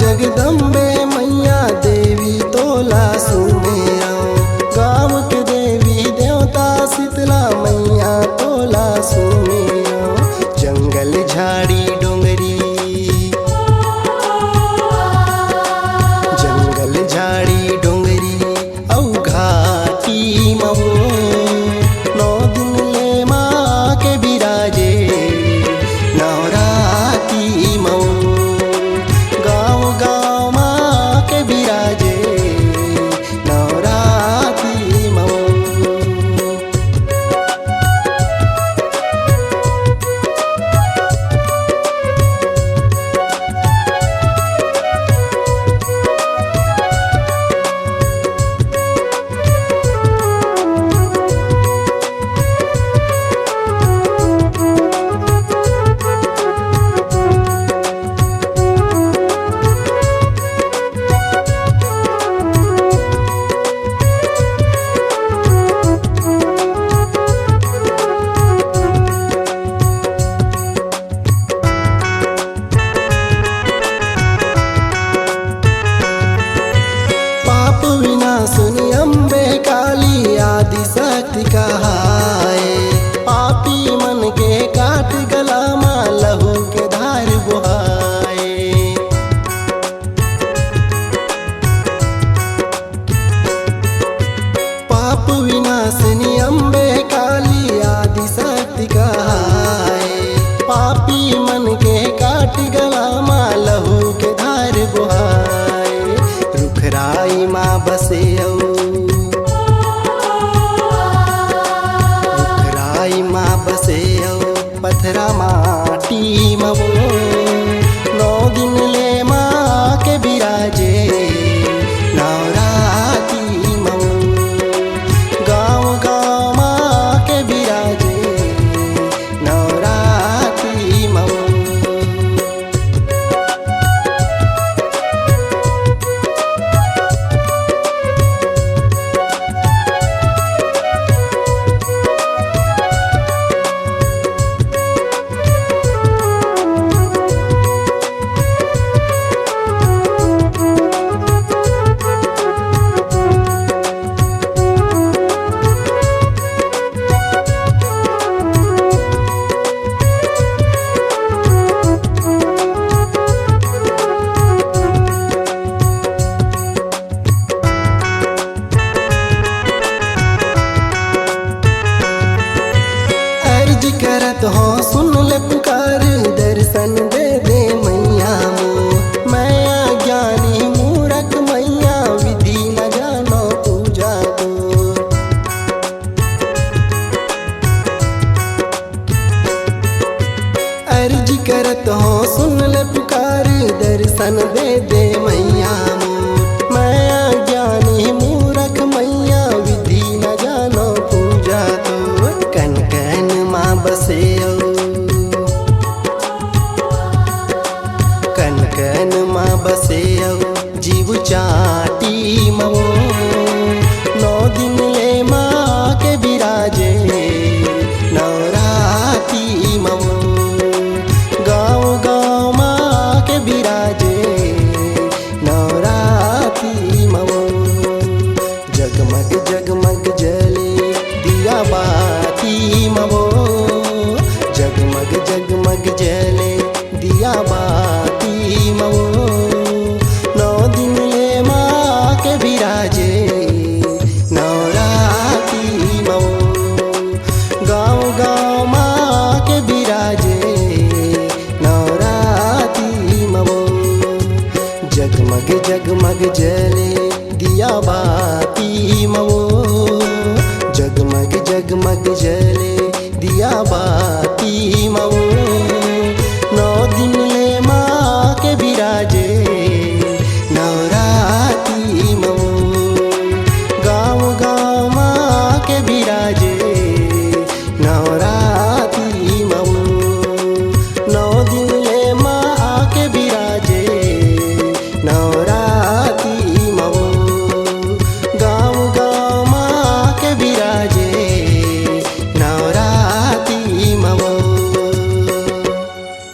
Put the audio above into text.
जगदम्बे मैया देवी तोला सुमेरा। गाँव के देवी देवता शीतला मैया तोला सुमेरा। जंगल झाड़ी डोंगरी, जंगल झाड़ी डोंगरी औ घाटी मवो। 9 दिन ले माँ के बिराजे नवराती मवो। गाँव गाँव माँ के बिराजे नवराती मवो। सुनी अम्बे काली आदि शक्ति कहाए। पापी मन के काट गला माँ लहू के धार बुहाए। पाप विनाशिनी अम्बे काली आदि शक्ति कहाए। पापी मन के काट गला माँ लहू के धार बुहाए। रुखराई माँ बसे रुखराई माँ बसे पथरा माटी मवो। 9 दिन ले माँ के बिराजे नवराती मवो। गाँव गाँव माँ के बिराजे नवराती मवो। करत हो सुन ले पुकार, दर्शन दे दे मैया मो। मैं अज्ञानी मूरख मैया विधि न जानो पूजा को। अर्जी करत हो सुन ले पुकार, दर्शन दे दे मैया मो। मैं अज्ञानी मूरख मैया विधि न जानो पूजा को। कन कन माँ बसे कन कन माँ बसे जीव चाटी मवो। 9 दिन ले माँ के बिराजे नवराती मवो। गाँव गाँव माँ के बिराजे नवराती मवो। जगमग जगमग जले दिया बाती मवो। जगमग जगमग जले दिया बाती मवो। 9 दिन ले माँ के बिराजे नवराती मवो। गाँव गाँव माँ के बिराजे नवराती मवो। जगमग जगमग